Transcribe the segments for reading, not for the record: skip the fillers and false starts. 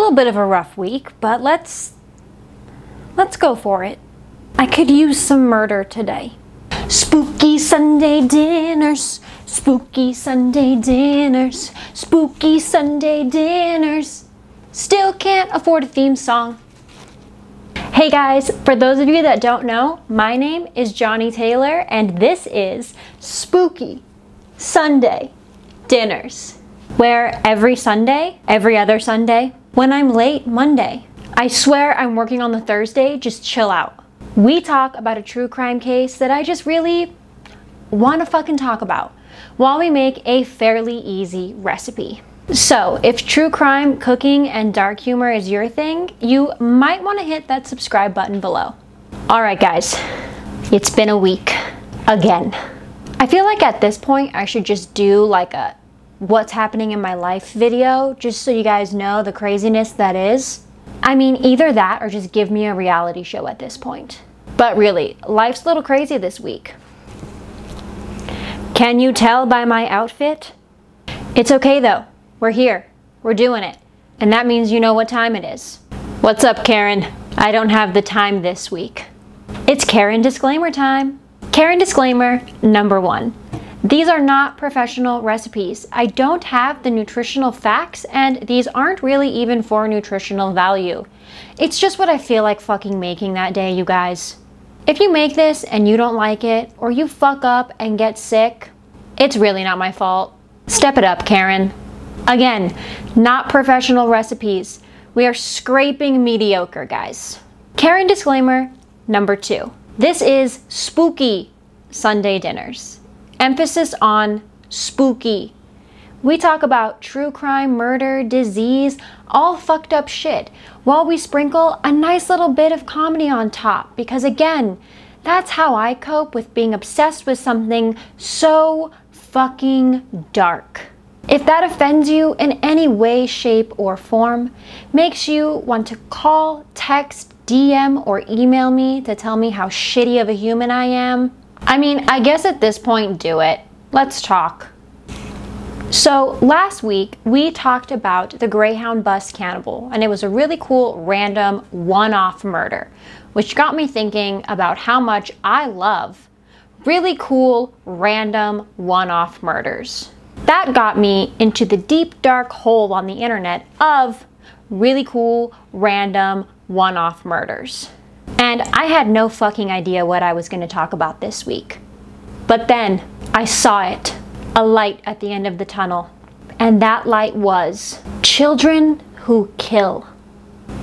little bit of a rough week, but let's go for it. I could use some murder today. Spooky Sunday dinners, spooky Sunday dinners, spooky Sunday dinners. Still can't afford a theme song. Hey guys, for those of you that don't know, my name is Johnny Taylor and this is Spooky Sunday Dinners, where every Sunday, every other Sunday, when I'm late Monday, I swear I'm working on the Thursday, just chill out. We talk about a true crime case that I just really want to fucking talk about while we make a fairly easy recipe. So if true crime, cooking, and dark humor is your thing, you might want to hit that subscribe button below. Alright guys, it's been a week. Again. I feel like at this point I should just do like a what's happening in my life video, just so you guys know the craziness that is. I mean, either that or just give me a reality show at this point. But really, life's a little crazy this week. Can you tell by my outfit? It's okay though. We're here. We're doing it. And that means you know what time it is. What's up, Karen? I don't have the time this week. It's Karen disclaimer time. Karen disclaimer number 1. These are not professional recipes. I don't have the nutritional facts, and these aren't really even for nutritional value. It's just what I feel like fucking making that day, you guys. If you make this and you don't like it, or you fuck up and get sick, it's really not my fault. Step it up, Karen. Again, not professional recipes. We are scraping mediocre, guys. Karen disclaimer number 2. This is spooky Sunday dinners. Emphasis on spooky. We talk about true crime, murder, disease, all fucked up shit, while we sprinkle a nice little bit of comedy on top, because again, that's how I cope with being obsessed with something so fucking dark. If that offends you in any way, shape, or form, makes you want to call, text, DM, or email me to tell me how shitty of a human I am, I mean, I guess at this point, do it. Let's talk. So last week, we talked about the Greyhound bus cannibal, and it was a really cool, random, one-off murder, which got me thinking about how much I love really cool, random, one-off murders. That got me into the deep, dark hole on the internet of really cool, random, one-off murders. And I had no fucking idea what I was going to talk about this week. But then I saw it, a light at the end of the tunnel. And that light was children who kill.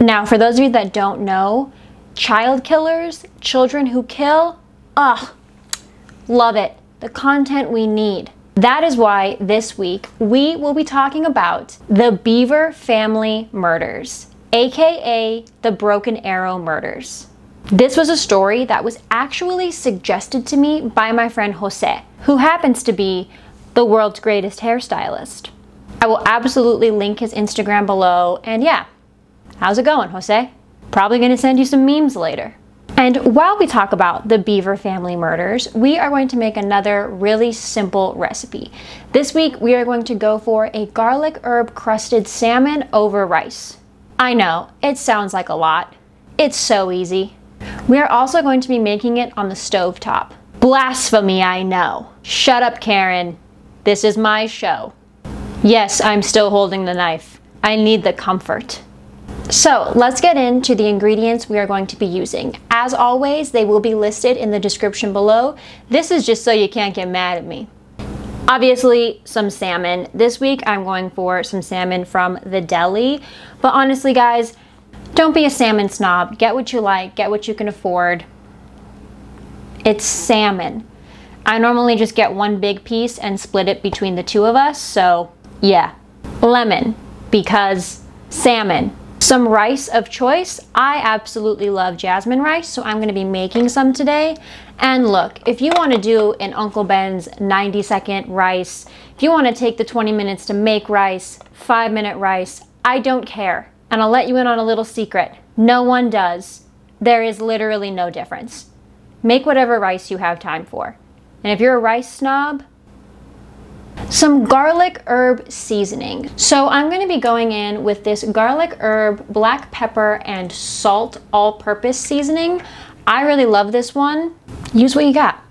Now, for those of you that don't know, child killers, children who kill, love it. The content we need. That is why this week we will be talking about the Bever family murders, aka the Broken Arrow murders. This was a story that was actually suggested to me by my friend Jose, who happens to be the world's greatest hairstylist. I will absolutely link his Instagram below, and yeah, how's it going, Jose? Probably gonna send you some memes later. And while we talk about the Bever family murders, we are going to make another really simple recipe. This week, we are going to go for a garlic herb crusted salmon over rice. I know, it sounds like a lot. It's so easy. We are also going to be making it on the stovetop. Blasphemy, I know. Shut up, Karen. This is my show. Yes, I'm still holding the knife. I need the comfort. So let's get into the ingredients we are going to be using. As always, they will be listed in the description below. This is just so you can't get mad at me. Obviously, some salmon. This week, I'm going for some salmon from the deli. But honestly, guys, don't be a salmon snob. Get what you like, get what you can afford. It's salmon. I normally just get one big piece and split it between the two of us, so yeah. Lemon, because salmon. Some rice of choice. I absolutely love Jasmine Rice, so I'm going to be making some today. And look, if you want to do an Uncle Ben's 90-second rice, if you want to take the 20 minutes to make rice, 5-minute rice, I don't care. And I'll let you in on a little secret. No one does. There is literally no difference. Make whatever rice you have time for. And if you're a rice snob, some garlic herb seasoning. So I'm going to be going in with this garlic herb, black pepper, and salt all-purpose seasoning. I really love this one. Use what you got.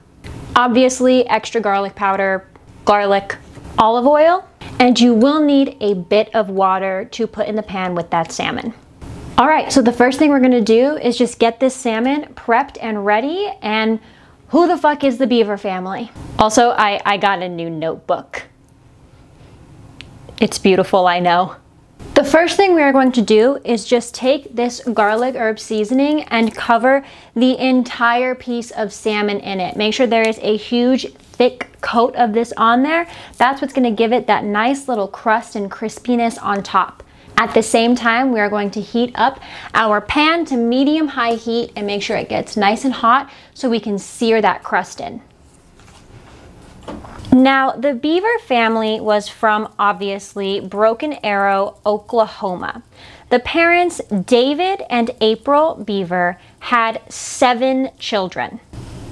Obviously, extra garlic powder, garlic, olive oil, and you will need a bit of water to put in the pan with that salmon. All right, so the first thing we're gonna do is just get this salmon prepped and ready. And who the fuck is the Bever family? Also, I got a new notebook. It's beautiful, I know. The first thing we are going to do is just take this garlic herb seasoning and cover the entire piece of salmon in it. Make sure there is a huge thick coat of this on there. That's what's gonna give it that nice little crust and crispiness on top. At the same time, we are going to heat up our pan to medium-high heat and make sure it gets nice and hot so we can sear that crust in. Now, the Bever family was from, obviously, Broken Arrow, Oklahoma. The parents, David and April Bever, had 7 children.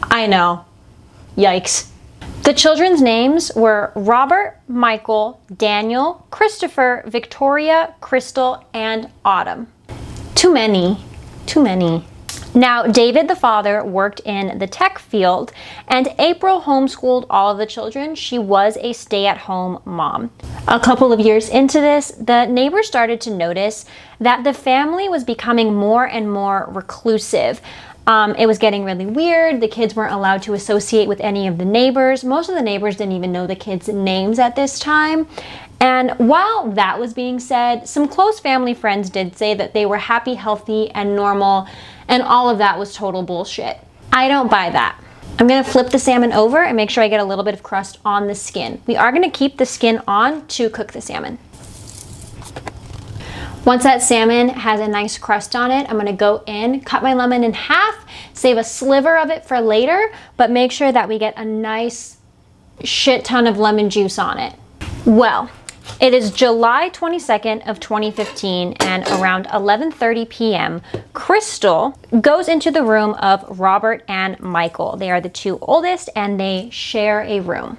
I know. Yikes. The children's names were Robert, Michael, Daniel, Christopher, Victoria, Crystal, and Autumn. Too many. Too many. Now, David, the father, worked in the tech field, and April homeschooled all of the children. She was a stay-at-home mom. A couple of years into this, the neighbors started to notice that the family was becoming more and more reclusive. It was getting really weird. The kids weren't allowed to associate with any of the neighbors. Most of the neighbors didn't even know the kids' names at this time. And while that was being said, some close family friends did say that they were happy, healthy, and normal, and all of that was total bullshit. I don't buy that. I'm gonna flip the salmon over and make sure I get a little bit of crust on the skin. We are gonna keep the skin on to cook the salmon. Once that salmon has a nice crust on it, I'm gonna go in, cut my lemon in half, save a sliver of it for later, but make sure that we get a nice shit ton of lemon juice on it. Well, it is July 22nd of 2015, and around 11:30 p.m., Crystal goes into the room of Robert and Michael. They are the 2 oldest, and they share a room.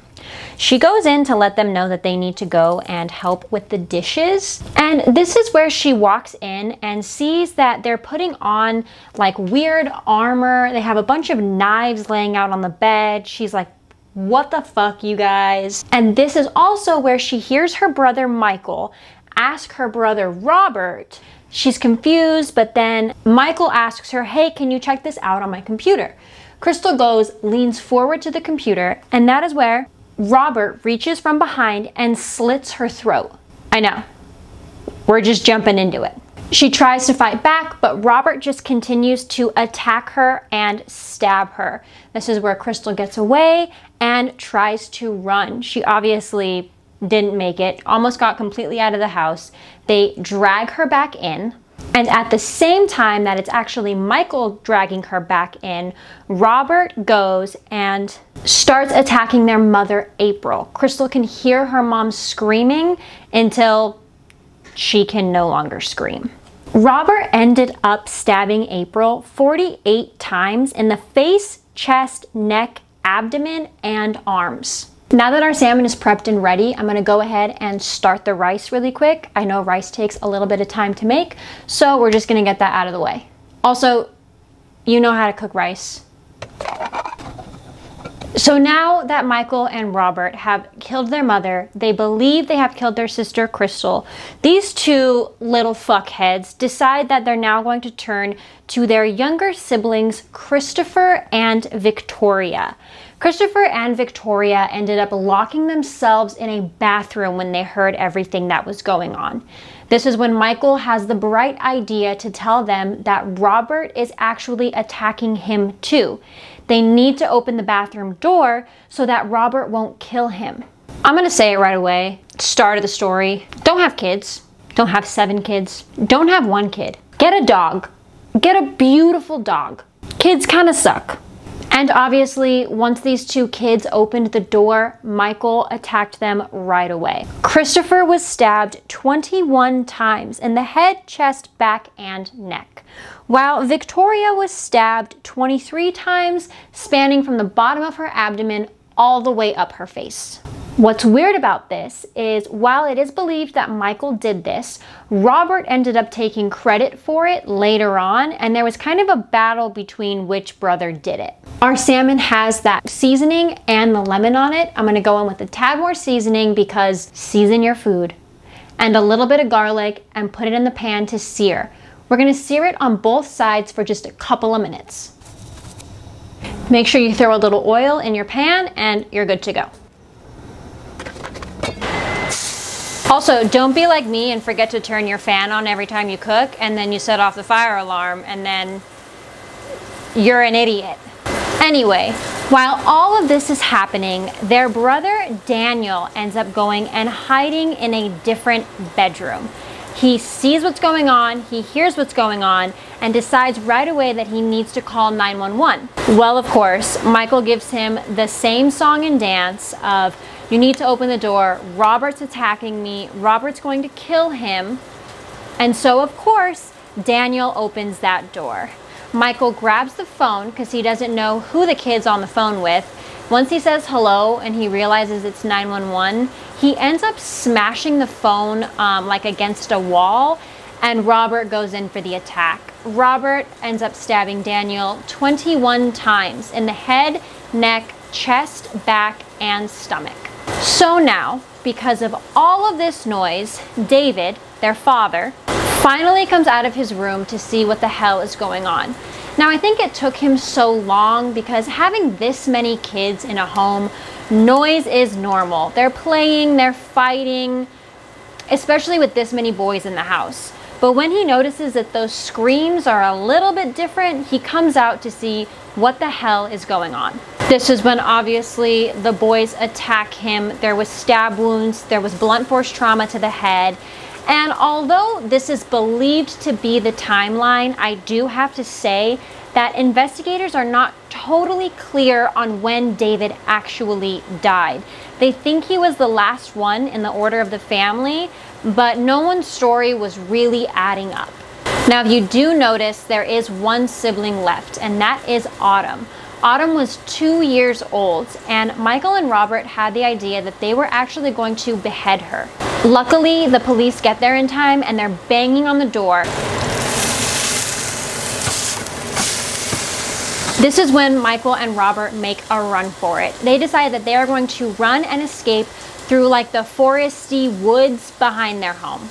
She goes in to let them know that they need to go and help with the dishes. And this is where she walks in and sees that they're putting on like weird armor. They have a bunch of knives laying out on the bed. She's like, what the fuck, you guys? And this is also where she hears her brother Michael ask her brother Robert. She's confused, but then Michael asks her, hey, can you check this out on my computer? Crystal goes, leans forward to the computer, and that is where Robert reaches from behind and slits her throat. I know. We're just jumping into it. She tries to fight back, but Robert just continues to attack her and stab her. This is where Crystal gets away and tries to run. She obviously didn't make it, almost got completely out of the house. They drag her back in, and at the same time that it's actually Michael dragging her back in, Robert goes and starts attacking their mother, April. Crystal can hear her mom screaming until she can no longer scream. Robert ended up stabbing April 48 times in the face, chest, neck, abdomen, and arms. Now that our salmon is prepped and ready, I'm gonna go ahead and start the rice really quick. I know rice takes a little bit of time to make, so we're just gonna get that out of the way. Also, you know how to cook rice. So now that Michael and Robert have killed their mother, they believe they have killed their sister Crystal, these 2 little fuckheads decide that they're now going to turn to their younger siblings, Christopher and Victoria. Christopher and Victoria ended up locking themselves in a bathroom when they heard everything that was going on. This is when Michael has the bright idea to tell them that Robert is actually attacking him too. They need to open the bathroom door so that Robert won't kill him. I'm gonna say it right away. Start of the story. Don't have kids. Don't have 7 kids. Don't have 1 kid. Get a dog. Get a beautiful dog. Kids kind of suck. And obviously, once these 2 kids opened the door, Michael attacked them right away. Christopher was stabbed 21 times in the head, chest, back, and neck, while Victoria was stabbed 23 times, spanning from the bottom of her abdomen all the way up her face. What's weird about this is while it is believed that Michael did this, Robert ended up taking credit for it later on, and there was kind of a battle between which brother did it. Our salmon has that seasoning and the lemon on it. I'm gonna go in with a tad more seasoning because season your food. And a little bit of garlic and put it in the pan to sear. We're gonna sear it on both sides for just a couple of minutes. Make sure you throw a little oil in your pan and you're good to go. Also, don't be like me and forget to turn your fan on every time you cook and then you set off the fire alarm and then you're an idiot. Anyway, while all of this is happening, their brother Daniel ends up going and hiding in a different bedroom. He sees what's going on, he hears what's going on, and decides right away that he needs to call 911. Well, of course, Michael gives him the same song and dance of, you need to open the door, Robert's attacking me, Robert's going to kill him. And so, of course, Daniel opens that door. Michael grabs the phone because he doesn't know who the kid's on the phone with. Once he says hello and he realizes it's 911, he ends up smashing the phone like against a wall, and Robert goes in for the attack. Robert ends up stabbing Daniel 21 times in the head, neck, chest, back, and stomach. So now, because of all of this noise, David, their father, finally comes out of his room to see what the hell is going on. Now, I think it took him so long because having this many kids in a home, noise is normal. They're playing, they're fighting, especially with this many boys in the house. But when he notices that those screams are a little bit different, he comes out to see what the hell is going on. This is when obviously the boys attack him. There was stab wounds, there was blunt force trauma to the head. And although this is believed to be the timeline, I do have to say that investigators are not totally clear on when David actually died. They think he was the last one in the order of the family, but no one's story was really adding up. Now, if you do notice, there is one sibling left, and that is Autumn. Autumn was 2 years old, and Michael and Robert had the idea that they were actually going to behead her. Luckily, the police get there in time and they're banging on the door. This is when Michael and Robert make a run for it. They decide that they are going to run and escape through like the foresty woods behind their home.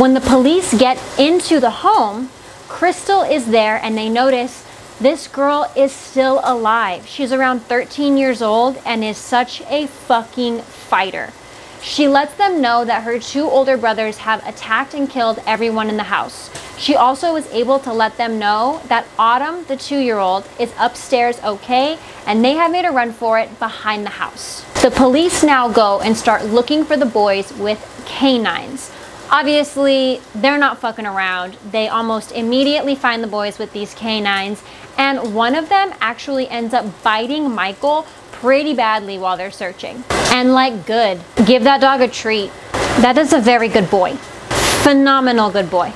When the police get into the home, Crystal is there and they notice this girl is still alive. She's around 13 years old and is such a fucking fighter. She lets them know that her 2 older brothers have attacked and killed everyone in the house. She also was able to let them know that Autumn, the 2-year-old, is upstairs okay, and they have made a run for it behind the house. The police now go and start looking for the boys with canines. Obviously, they're not fucking around. They almost immediately find the boys with these canines, and one of them actually ends up biting Michael pretty badly while they're searching. And like, good. Give that dog a treat. That is a very good boy. Phenomenal good boy.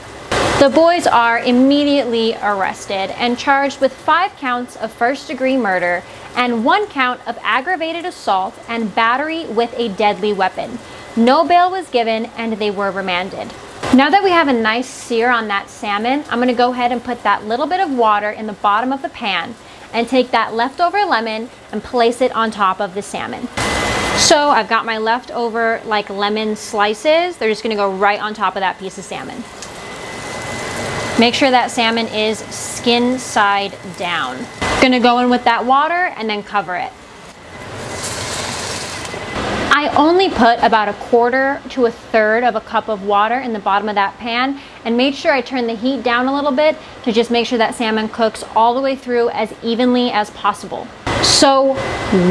The boys are immediately arrested and charged with 5 counts of first-degree murder and 1 count of aggravated assault and battery with a deadly weapon. No bail was given and they were remanded. Now that we have a nice sear on that salmon, I'm going to go ahead and put that little bit of water in the bottom of the pan and take that leftover lemon and place it on top of the salmon. So I've got my leftover like lemon slices. They're just going to go right on top of that piece of salmon. Make sure that salmon is skin side down. Going to go in with that water and then cover it. I only put about 1/4 to 1/3 of a cup of water in the bottom of that pan and made sure I turned the heat down a little bit to just make sure that salmon cooks all the way through as evenly as possible. So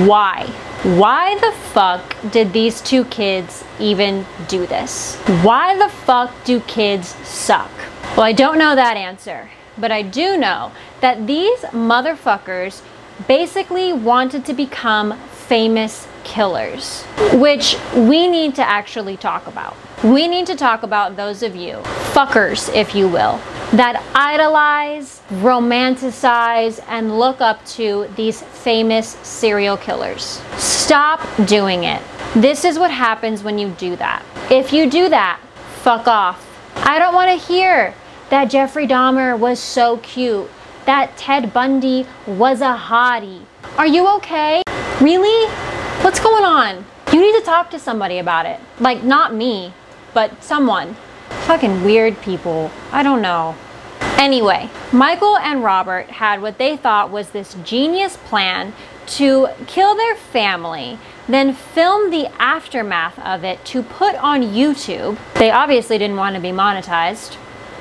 why? Why the fuck did these 2 kids even do this? Why the fuck do kids suck? Well, I don't know that answer, but I do know that these motherfuckers basically wanted to become famous killers, which we need to actually talk about. We need to talk about those of you, fuckers if you will, that idolize, romanticize, and look up to these famous serial killers. Stop doing it. This is what happens when you do that. If you do that, fuck off. I don't want to hear that Jeffrey Dahmer was so cute, that Ted Bundy was a hottie. Are you okay? Really? What's going on? You need to talk to somebody about it. Like, not me, but someone. Fucking weird people. I don't know. Anyway, Michael and Robert had what they thought was this genius plan to kill their family, then film the aftermath of it to put on YouTube. They obviously didn't want to be monetized.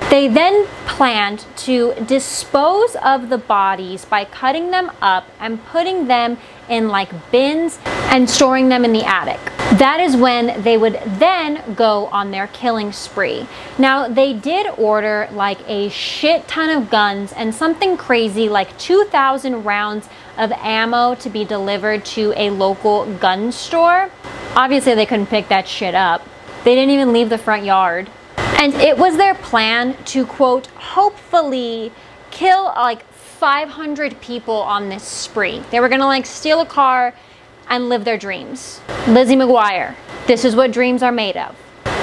They then planned to dispose of the bodies by cutting them up and putting them in like bins and storing them in the attic. That is when they would then go on their killing spree. Now, they did order like a shit ton of guns and something crazy like 2,000 rounds of ammo to be delivered to a local gun store. Obviously, they couldn't pick that shit up. They didn't even leave the front yard. And it was their plan to, quote, hopefully kill like 500 people on this spree. They were gonna like steal a car and live their dreams. Lizzie McGuire, this is what dreams are made of.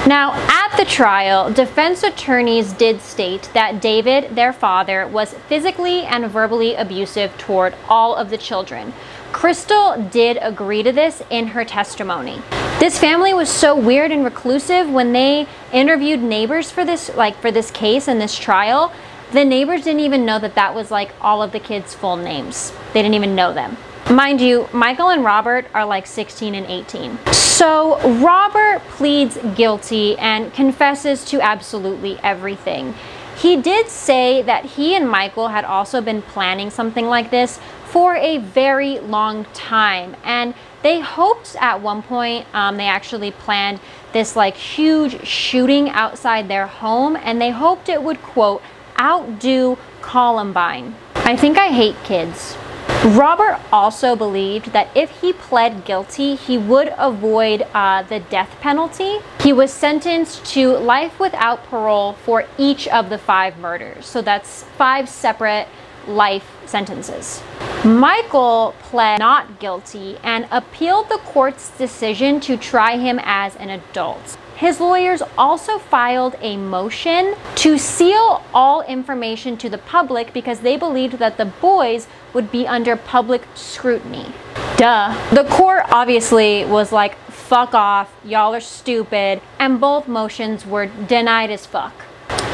Now, at the trial, defense attorneys did state that David, their father, was physically and verbally abusive toward all of the children. Crystal did agree to this in her testimony. This family was so weird and reclusive. When they interviewed neighbors for this case and this trial, the neighbors didn't even know that that was like all of the kids' full names. They didn't even know them. Mind you, Michael and Robert are like 16 and 18. So Robert pleads guilty and confesses to absolutely everything. He did say that he and Michael had also been planning something like this for a very long time, and they hoped at one point, they actually planned this like huge shooting outside their home, and they hoped it would, quote, outdo Columbine. I think I hate kids. Robert also believed that if he pled guilty, he would avoid the death penalty. He was sentenced to life without parole for each of the 5 murders. So that's 5 separate life sentences. Michael pled not guilty and appealed the court's decision to try him as an adult. His lawyers also filed a motion to seal all information to the public because they believed that the boys would be under public scrutiny. Duh. The court obviously was like, fuck off, y'all are stupid, and both motions were denied as fuck.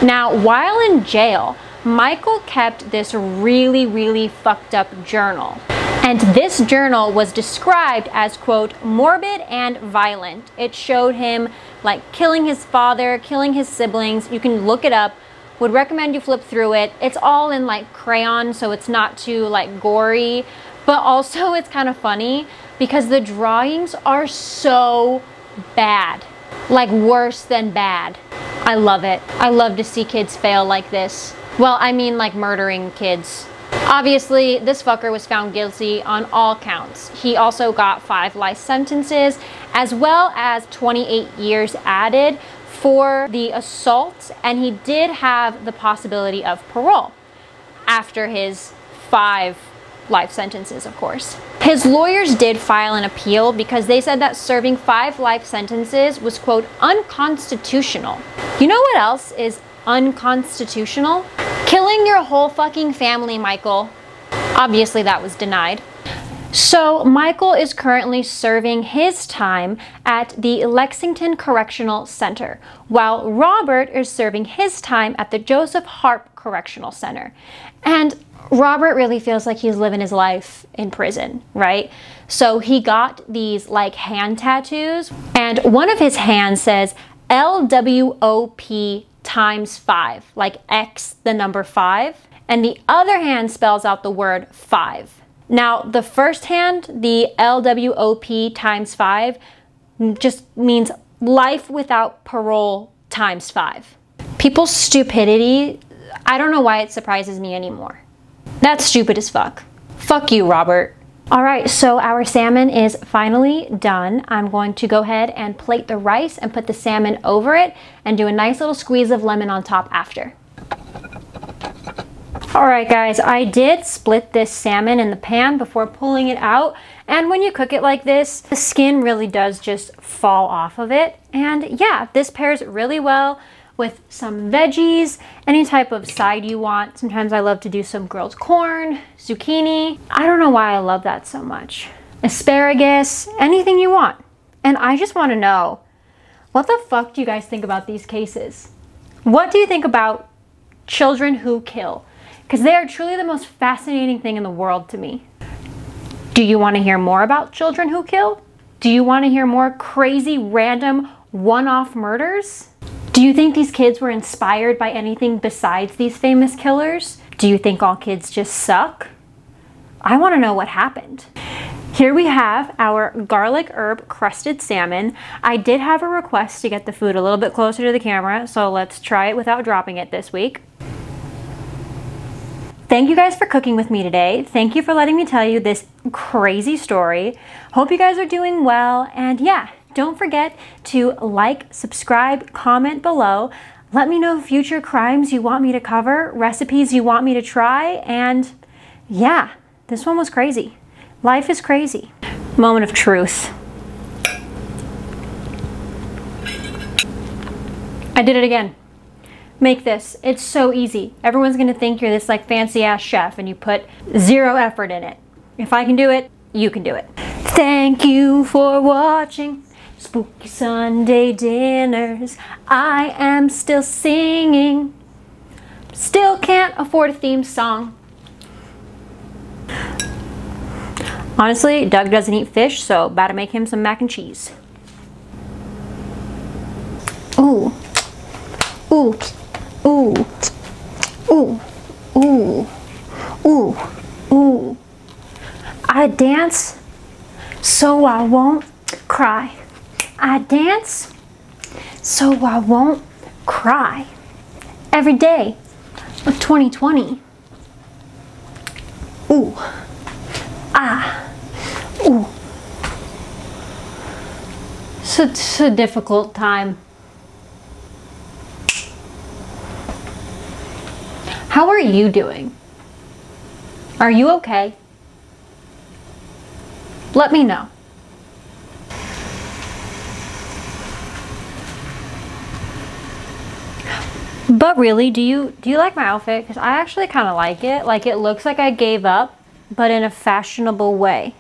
Now, while in jail, Michael kept this really fucked up journal. And this journal was described as, quote, morbid and violent. It showed him like killing his father, killing his siblings. You can look it up. Would recommend you flip through it. It's all in like crayon, so it's not too like gory, but also it's kind of funny because the drawings are so bad, like worse than bad. I love it. I love to see kids fail like this. Well, I mean like murdering kids. Obviously, this fucker was found guilty on all counts. He also got 5 life sentences, as well as 28 years added for the assault, and he did have the possibility of parole after his 5 life sentences, of course. His lawyers did file an appeal because they said that serving 5 life sentences was, quote, unconstitutional. You know what else is unconstitutional? Killing your whole fucking family, Michael. Obviously that was denied. So Michael is currently serving his time at the Lexington Correctional Center, while Robert is serving his time at the Joseph Harp Correctional Center. And Robert really feels like he's living his life in prison, right? So he got these like hand tattoos, and one of his hands says LWOP times 5, like X the number 5, and the other hand spells out the word 5. Now, the first hand, the LWOP times 5, just means life without parole times 5. People's stupidity, I don't know why it surprises me anymore. That's stupid as fuck. Fuck you, Robert. All right, so our salmon is finally done. I'm going to go ahead and plate the rice and put the salmon over it and do a nice little squeeze of lemon on top after. All right, guys, I did split this salmon in the pan before pulling it out. And when you cook it like this, the skin really does just fall off of it. And yeah, this pairs really well with some veggies, any type of side you want. Sometimes I love to do some grilled corn, zucchini. I don't know why I love that so much. Asparagus, anything you want. And I just want to know, what the fuck do you guys think about these cases? What do you think about children who kill? Because they are truly the most fascinating thing in the world to me. Do you want to hear more about children who kill? Do you want to hear more crazy, random, one-off murders? Do you think these kids were inspired by anything besides these famous killers? Do you think all kids just suck? I want to know what happened. Here we have our garlic herb crusted salmon. I did have a request to get the food a little bit closer to the camera, so let's try it without dropping it this week. Thank you guys for cooking with me today. Thank you for letting me tell you this crazy story. Hope you guys are doing well. And yeah, don't forget to like, subscribe, comment below. Let me know future crimes you want me to cover, recipes you want me to try. And yeah, this one was crazy. Life is crazy. Moment of truth. I did it again. Make this. It's so easy. Everyone's gonna think you're this like fancy ass chef and you put zero effort in it. If I can do it, you can do it. Thank you for watching Spooky Sunday Dinners. I am still singing. Still can't afford a theme song. Honestly, Doug doesn't eat fish, so about to make him some mac and cheese. Ooh. Ooh. Ooh, ooh, ooh, ooh, ooh. I dance so I won't cry. I dance so I won't cry. Every day of 2020. Ooh, ah, ooh. Such a difficult time. How are you doing? Are you okay? Let me know. But really, do you like my outfit? Because I actually kind of like it. Like, it looks like I gave up, but in a fashionable way.